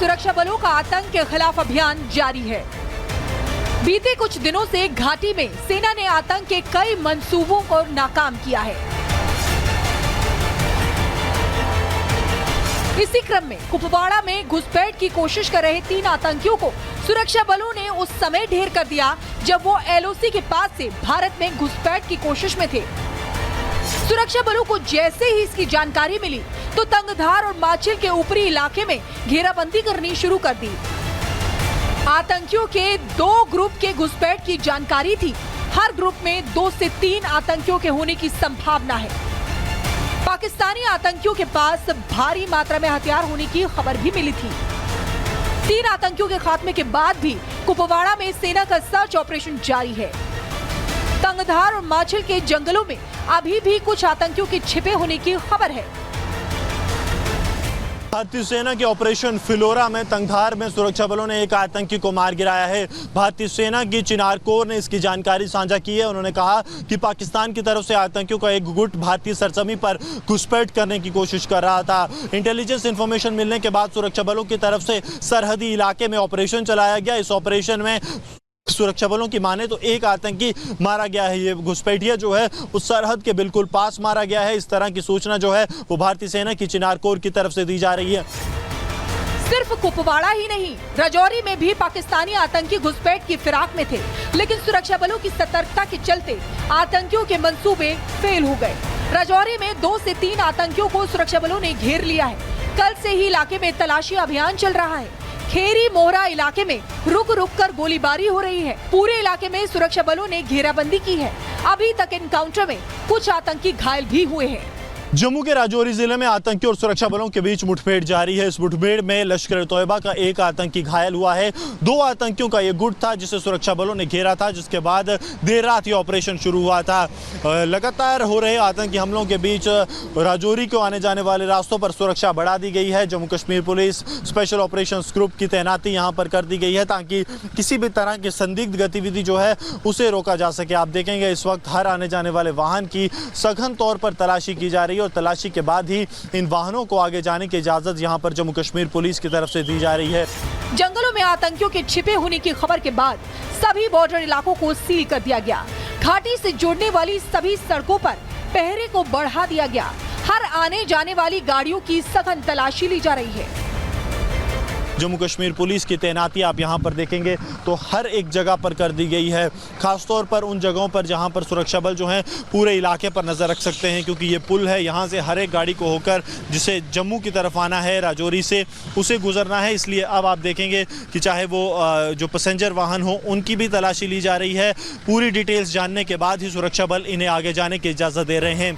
सुरक्षा बलों का आतंक के खिलाफ अभियान जारी है। बीते कुछ दिनों से घाटी में सेना ने आतंक के कई मंसूबों को नाकाम किया है। इसी क्रम में कुपवाड़ा में घुसपैठ की कोशिश कर रहे 3 आतंकियों को सुरक्षा बलों ने उस समय ढेर कर दिया जब वो एलओसी के पास से भारत में घुसपैठ की कोशिश में थे। सुरक्षा बलों को जैसे ही इसकी जानकारी मिली तो तंगधार और माचिल के ऊपरी इलाके में घेराबंदी करनी शुरू कर दी। आतंकियों के 2 ग्रुप के घुसपैठ की जानकारी थी। हर ग्रुप में 2 से 3 आतंकियों के होने की संभावना है। पाकिस्तानी आतंकियों के पास भारी मात्रा में हथियार होने की खबर भी मिली थी। 3 आतंकियों के खात्मे के बाद भी कुपवाड़ा में सेना का सर्च ऑपरेशन जारी है। तंगधार और माचिल के जंगलों में अभी भी कुछ आतंकियों के छिपे होने की खबर है। भारतीय सेना के ऑपरेशन फिलोरा में तंगधार में सुरक्षा बलों ने एक आतंकी को मार गिराया है। भारतीय सेना की चिनार कोर ने इसकी जानकारी साझा की है। उन्होंने कहा कि पाकिस्तान की तरफ से आतंकियों का एक गुट भारतीय सरजमी पर घुसपैठ करने की कोशिश कर रहा था। इंटेलिजेंस इंफॉर्मेशन मिलने के बाद सुरक्षा बलों की तरफ से सरहदी इलाके में ऑपरेशन चलाया गया। इस ऑपरेशन में सुरक्षा बलों की माने तो एक आतंकी मारा गया है। ये घुसपैठिया जो है उस सरहद के बिल्कुल पास मारा गया है। इस तरह की सूचना जो है वो भारतीय सेना की चिनार कोर की तरफ से दी जा रही है। सिर्फ कुपवाड़ा ही नहीं, राजौरी में भी पाकिस्तानी आतंकी घुसपैठ की फिराक में थे, लेकिन सुरक्षा बलों की सतर्कता के चलते आतंकियों के मंसूबे फेल हो गए। राजौरी में 2 से 3 आतंकियों को सुरक्षा बलों ने घेर लिया है। कल से ही इलाके में तलाशी अभियान चल रहा है। खेरी मोहरा इलाके में रुक रुक कर गोलीबारी हो रही है। पूरे इलाके में सुरक्षा बलों ने घेराबंदी की है। अभी तक एनकाउंटर में कुछ आतंकी घायल भी हुए हैं। जम्मू के राजौरी जिले में आतंकियों और सुरक्षा बलों के बीच मुठभेड़ जारी है। इस मुठभेड़ में लश्कर तोयबा का एक आतंकी घायल हुआ है। 2 आतंकियों का ये गुट था जिसे सुरक्षा बलों ने घेरा था, जिसके बाद देर रात ये ऑपरेशन शुरू हुआ था। लगातार हो रहे आतंकी हमलों के बीच राजौरी को आने जाने वाले रास्तों पर सुरक्षा बढ़ा दी गई है। Jammu Kashmir police special operations group की तैनाती यहाँ पर कर दी गई है ताकि किसी भी तरह की संदिग्ध गतिविधि जो है उसे रोका जा सके। आप देखेंगे इस वक्त हर आने जाने वाले वाहन की सघन तौर पर तलाशी की जा रही है और तलाशी के बाद ही इन वाहनों को आगे जाने की इजाजत यहां पर जम्मू कश्मीर पुलिस की तरफ से दी जा रही है। जंगलों में आतंकियों के छिपे होने की खबर के बाद सभी बॉर्डर इलाकों को सील कर दिया गया। घाटी से जोड़ने वाली सभी सड़कों पर पहरे को बढ़ा दिया गया। हर आने जाने वाली गाड़ियों की सघन तलाशी ली जा रही है। जम्मू कश्मीर पुलिस की तैनाती आप यहां पर देखेंगे तो हर एक जगह पर कर दी गई है, खासतौर पर उन जगहों पर जहां पर सुरक्षा बल जो हैं पूरे इलाके पर नज़र रख सकते हैं, क्योंकि ये पुल है, यहां से हर एक गाड़ी को होकर जिसे जम्मू की तरफ आना है राजौरी से उसे गुजरना है। इसलिए अब आप देखेंगे कि चाहे वो जो पैसेंजर वाहन हो उनकी भी तलाशी ली जा रही है। पूरी डिटेल्स जानने के बाद ही सुरक्षा बल इन्हें आगे जाने की इजाज़त दे रहे हैं।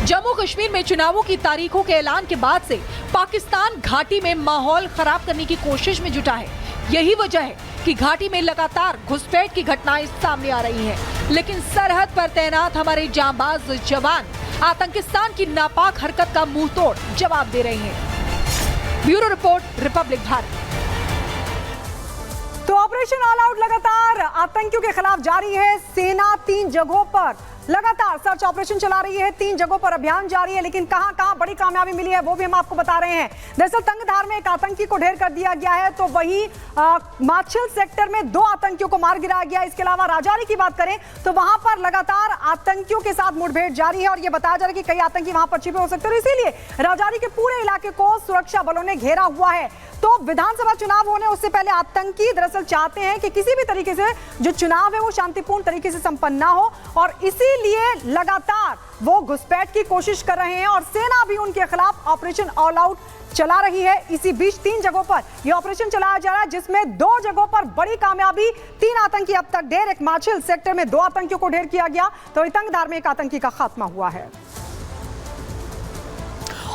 जम्मू कश्मीर में चुनावों की तारीखों के ऐलान के बाद से पाकिस्तान घाटी में माहौल खराब करने की कोशिश में जुटा है। यही वजह है कि घाटी में लगातार घुसपैठ की घटनाएं सामने आ रही हैं। लेकिन सरहद पर तैनात हमारे जांबाज जवान आतंकिस्तान की नापाक हरकत का मुंह तोड़ जवाब दे रहे हैं। Bureau report, Republic Bharat. तो ऑपरेशन ऑल आउट लगातार आतंकियों के खिलाफ जारी है। सेना 3 जगहों पर लगातार सर्च ऑपरेशन चला रही है। 3 जगहों पर अभियान जारी है, लेकिन कहां-कहां बड़ी कामयाबी मिली है वो भी हम आपको बता रहे हैं। दरअसल तंगधार में एक आतंकी को ढेर कर दिया गया है, तो वही माछिल सेक्टर में 2 आतंकियों को मार गिराया गया। इसके अलावा राजौरी की बात करें तो वहां पर लगातार आतंकियों के साथ मुठभेड़ जारी है और यह बताया जा रहा है कि कई आतंकी वहां पर छिपे हो सकते हैं। इसीलिए राजौरी के पूरे इलाके को सुरक्षा बलों ने घेरा हुआ है। तो विधानसभा चुनाव होने उससे पहले आतंकी दरअसल चाहते हैं कि किसी भी तरीके से जो चुनाव है वो शांतिपूर्ण तरीके से संपन्न ना हो, और इसीलिए लगातार वो घुसपैठ की कोशिश कर रहे हैं और सेना भी उनके खिलाफ ऑपरेशन ऑल आउट चला रही है। इसी बीच 3 जगहों पर यह ऑपरेशन चलाया जा रहा है, जिसमें 2 जगहों पर बड़ी कामयाबी। 3 आतंकी अब तक ढेर, एक माछिल सेक्टर में 2 आतंकियों को ढेर किया गया, तो तंगधार में एक आतंकी का खात्मा हुआ है।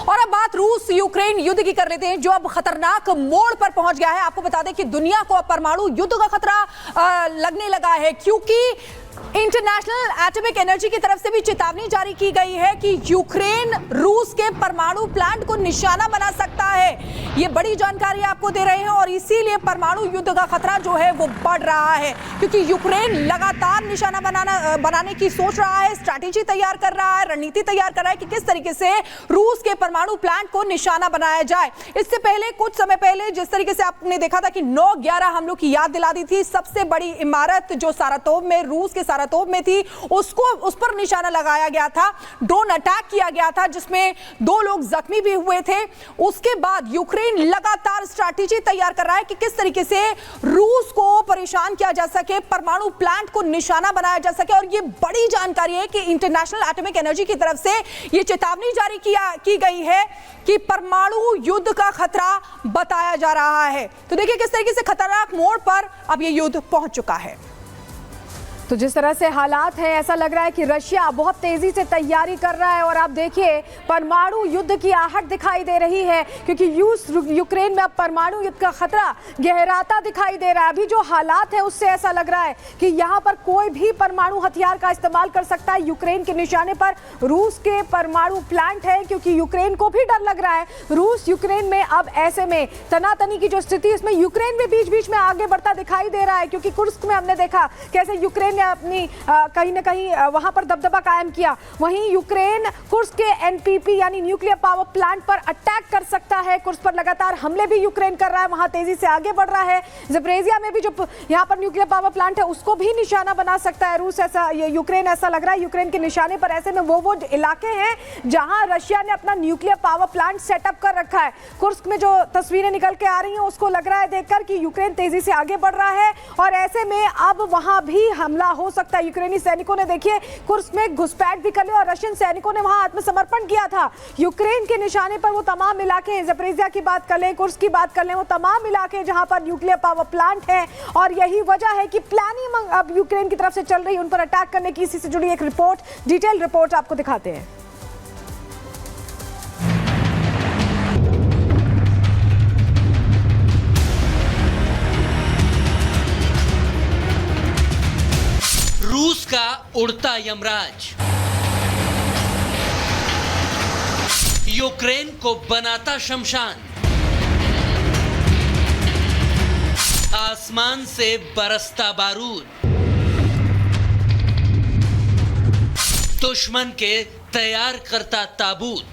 और अब बात रूस यूक्रेन युद्ध की कर लेते हैं, जो अब खतरनाक मोड़ पर पहुंच गया है। आपको बता दें कि दुनिया को अब परमाणु युद्ध का खतरा लगने लगा है, क्योंकि इंटरनेशनल एटॉमिक एनर्जी की तरफ से भी चेतावनी जारी की गई है कि यूक्रेन रूस के परमाणु प्लांट को निशाना बना सकता है। ये बड़ी जानकारी आपको दे रहे हैं और इसीलिए परमाणु युद्ध का खतरा जो है वो बढ़ रहा है, क्योंकि यूक्रेन लगातार निशाना बनाने की सोच रहा है, स्ट्रैटेजी तैयार कर रहा है, रणनीति तैयार कर रहा है कि किस तरीके से रूस के परमाणु प्लांट को निशाना बनाया जाए। इससे पहले कुछ समय पहले जिस तरीके से आपने देखा था कि 9/11 हमलों की याद दिला दी थी, सबसे बड़ी इमारत जो सारातोव में, रूस के सारातोव में थी, उस पर निशाना लगाया गया था, ड्रोन अटैक किया गया था जिसमें 2 लोग जख्मी भी हुए थे। उसके बाद यूक्रेन लगातार स्ट्रैटेजी तैयार कर रहा है कि किस तरीके से रूस को परेशान किया जा सके, परमाणु प्लांट को निशाना बनाया जा सके। और ये बड़ी जानकारी है कि इंटरनेशनल एटॉमिक एनर्जी की तरफ से ये चेतावनी जारी की गई है कि परमाणु युद्ध का खतरा बताया जा रहा है। तो देखिए किस तरीके से खतरनाक मोड़ पर अब ये युद्ध पहुंच चुका है। तो जिस तरह से हालात हैं, ऐसा लग रहा है कि रशिया बहुत तेजी से तैयारी कर रहा है और आप देखिए परमाणु युद्ध की आहट दिखाई दे रही है, क्योंकि यूक्रेन में अब परमाणु युद्ध का खतरा गहराता दिखाई दे रहा है। अभी जो हालात है उससे ऐसा लग रहा है कि यहाँ पर कोई भी परमाणु हथियार का इस्तेमाल कर सकता है। यूक्रेन के निशाने पर रूस के परमाणु प्लांट है, क्योंकि यूक्रेन को भी डर लग रहा है। रूस यूक्रेन में अब ऐसे में तनातनी की जो स्थिति, इसमें यूक्रेन भी बीच बीच में आगे बढ़ता दिखाई दे रहा है, क्योंकि कुर्स्क में हमने देखा कैसे यूक्रेन अपनी कहीं ना कहीं वहां पर दबदबा कायम किया। वहीं यूक्रेन कुर्स्क के एनपीपी यानी न्यूक्लियर पावर प्लांट पर अटैक कर सकता है। कुर्स्क पर लगातार हमले भी यूक्रेन कर रहा है, वहां तेजी से आगे बढ़ रहा है। ज़पोरिज़िया में भी जो यहां पर न्यूक्लियर पावर प्लांट है उसको भी निशाना बना सकता है रूस। ऐसा यूक्रेन, ऐसा लग रहा है यूक्रेन के निशाने पर ऐसे में वो इलाके हैं जहां रशिया ने अपना न्यूक्लियर पावर प्लांट सेटअप कर रखा है। कुर्स्क में जो तस्वीरें निकल के आ रही हैं उसको लग रहा है देखकर कि यूक्रेन तेजी से आगे बढ़ रहा है और ऐसे में अब वहां भी हमला हो सकता है। यूक्रेनी सैनिकों ने देखिए कुर्स्क में घुसपैठ भी कर लिया और रशियन सैनिकों ने वहां आत्मसमर्पण किया था। यूक्रेन के निशाने पर वो तमाम इलाके हैं, ज़पोरिज़िया की बात कर लें, कुर्स्क की बात कर लें, वो तमाम इलाके जहां पर न्यूक्लियर पावर प्लांट है और यही वजह है कि प्लानिंग अब यूक्रेन की तरफ से चल रही है उन पर अटैक करने की। इसी से जुड़ी एक रिपोर्ट, डिटेल रिपोर्ट आपको दिखाते हैं। रूस का उड़ता यमराज यूक्रेन को बनाता शमशान, आसमान से बरसता बारूद, दुश्मन के तैयार करता ताबूत।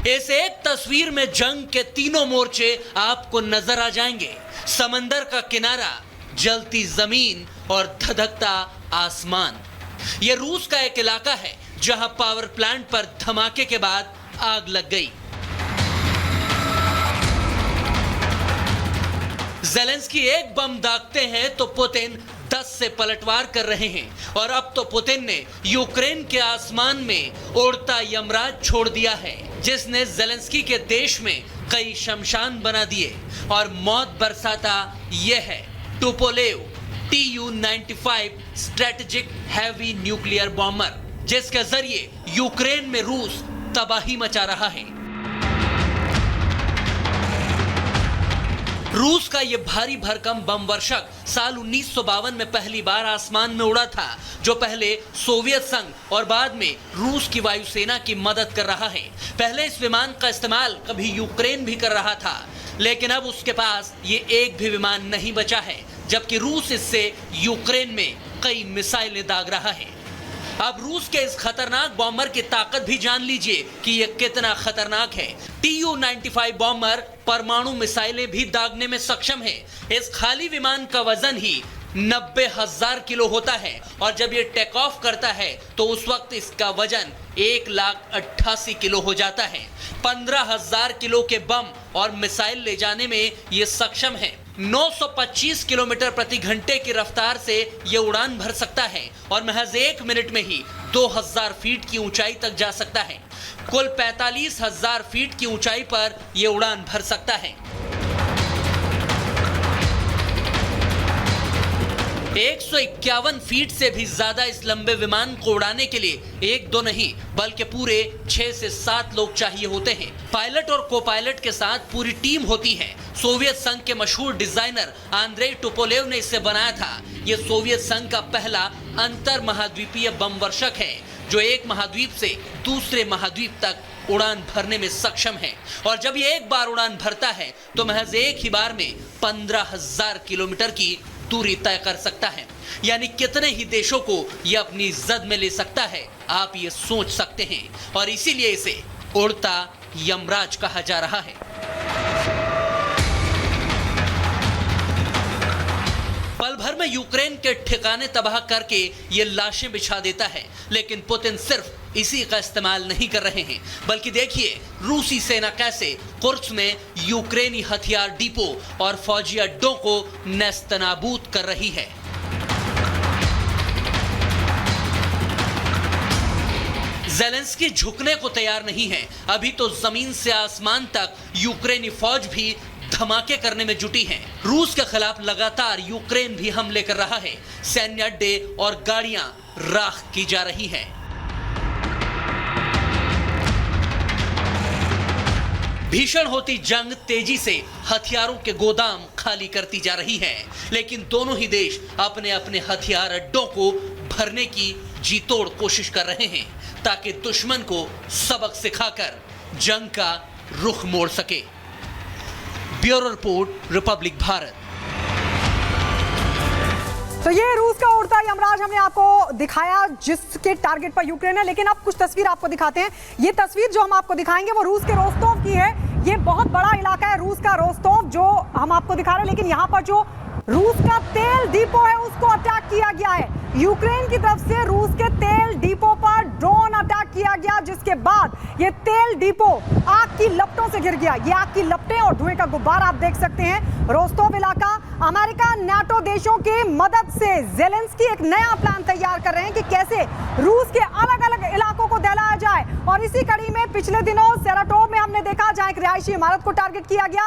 इस एक तस्वीर में जंग के तीनों मोर्चे आपको नजर आ जाएंगे। समंदर का किनारा, जलती जमीन और धधकता आसमान। यह रूस का एक इलाका है जहां पावर प्लांट पर धमाके के बाद आग लग गई। ज़ेलेंस्की एक बम दागते हैं तो पुतिन 10 से पलटवार कर रहे हैं और अब तो पुतिन ने यूक्रेन के आसमान में उड़ता यमराज छोड़ दिया है, जिसने ज़ेलेंस्की के देश में कई शमशान बना दिए और मौत बरसाता यह है Tupolev Tu-95 strategic heavy nuclear bomber, जिसके जरिए यूक्रेन में रूस तबाही मचा रहा है। रूस का यह भारी भरकम बम वर्षक साल 1952 में पहली बार आसमान में उड़ा था, जो पहले सोवियत संघ और बाद में रूस की वायुसेना की मदद कर रहा है। पहले इस विमान का इस्तेमाल कभी यूक्रेन भी कर रहा था, लेकिन अब उसके पास ये एक भी विमान नहीं बचा है, जबकि रूस इससे यूक्रेन में कई मिसाइलें दाग रहा है। अब रूस के इस खतरनाक बॉम्बर की ताकत भी जान लीजिए कि यह कितना खतरनाक है। Tu-95 बॉम्बर परमाणु मिसाइलें भी दागने में सक्षम है। इस खाली विमान का वजन ही 90,000 किलो होता है और जब ये टेक ऑफ करता है तो उस वक्त इसका वजन 1,88,000 किलो हो जाता है। 15,000 किलो के बम और मिसाइल ले जाने में ये सक्षम है। 925 किलोमीटर प्रति घंटे की रफ्तार से ये उड़ान भर सकता है और महज 1 मिनट में ही 2000 फीट की ऊंचाई तक जा सकता है। कुल 45,000 फीट की ऊंचाई पर यह उड़ान भर सकता है। 151 फीट से भी ज्यादा इस लंबे विमान को उड़ाने के लिए एक दो नहीं बल्कि पूरे 6 से 7 लोग चाहिए होते हैं। पायलट और को पायलट के साथ पूरी टीम होती है। सोवियत संघ के मशहूर डिजाइनर आंद्रेई टुपोलेव ने इसे बनाया था। यह सोवियत संघ का पहला अंतर महाद्वीपीय बम वर्षक है जो एक महाद्वीप से दूसरे महाद्वीप तक उड़ान भरने में सक्षम है। और जब ये एक बार उड़ान भरता है तो महज एक ही बार में 15,000 किलोमीटर की दूरी तय कर सकता है। यानी कितने ही देशों को यह अपनी जद में ले सकता है, आप ये सोच सकते हैं। और इसीलिए इसे उड़ता यमराज कहा जा रहा है। पल भर में यूक्रेन के ठिकाने तबाह करके ये लाशें बिछा देता है। लेकिन पुतिन सिर्फ इसी का इस्तेमाल नहीं कर रहे हैं, बल्कि देखिए रूसी सेना कैसे कुर्स्क में यूक्रेनी हथियार डिपो और फौजी अड्डों को नेस्तनाबूद कर रही है। ज़ेलेंस्की झुकने को तैयार नहीं है। अभी तो जमीन से आसमान तक यूक्रेनी फौज भी धमाके करने में जुटी है। रूस के खिलाफ लगातार यूक्रेन भी हमले कर रहा है। सैन्य अड्डे और गाड़ियां राख की जा रही हैं। भीषण होती जंग तेजी से हथियारों के गोदाम खाली करती जा रही है। लेकिन दोनों ही देश अपने अपने हथियार अड्डों को भरने की जी तोड़ कोशिश कर रहे हैं ताकि दुश्मन को सबक सिखाकर जंग का रुख मोड़ सके। Bureau report, Republic Bharat. तो ये रूस का उड़ता यमराज हमने आपको दिखाया जिसके टारगेट पर यूक्रेन है। लेकिन अब कुछ तस्वीर आपको दिखाते हैं। ये तस्वीर जो हम आपको दिखाएंगे वो रूस के रोस्तोव की है। ये बहुत बड़ा इलाका है रूस का रोस्तोव जो हम आपको दिखा रहे हैं। लेकिन यहाँ पर जो रूस का तेल डिपो है उसको अटैक किया गया है। यूक्रेन की तरफ से रूस के तेल डिपो पर ड्रोन अटैक किया गया, जिसके बाद ये तेल डिपो आग की लपटों से घिर गया। ये आग की लपटें और धुएं का गुब्बारा आप देख सकते हैं। रोस्तोव इलाका अमेरिका नाटो देशों की मदद से ज़ेलेंस्की एक नया प्लान तैयार कर रहे हैं कि कैसे रूस के अलग अलग इलाकों को दहलाया जाए। और इसी कड़ी में पिछले दिनों सेराटोव में हमने देखा जहां एक रिहायशी इमारत को टारगेट किया गया।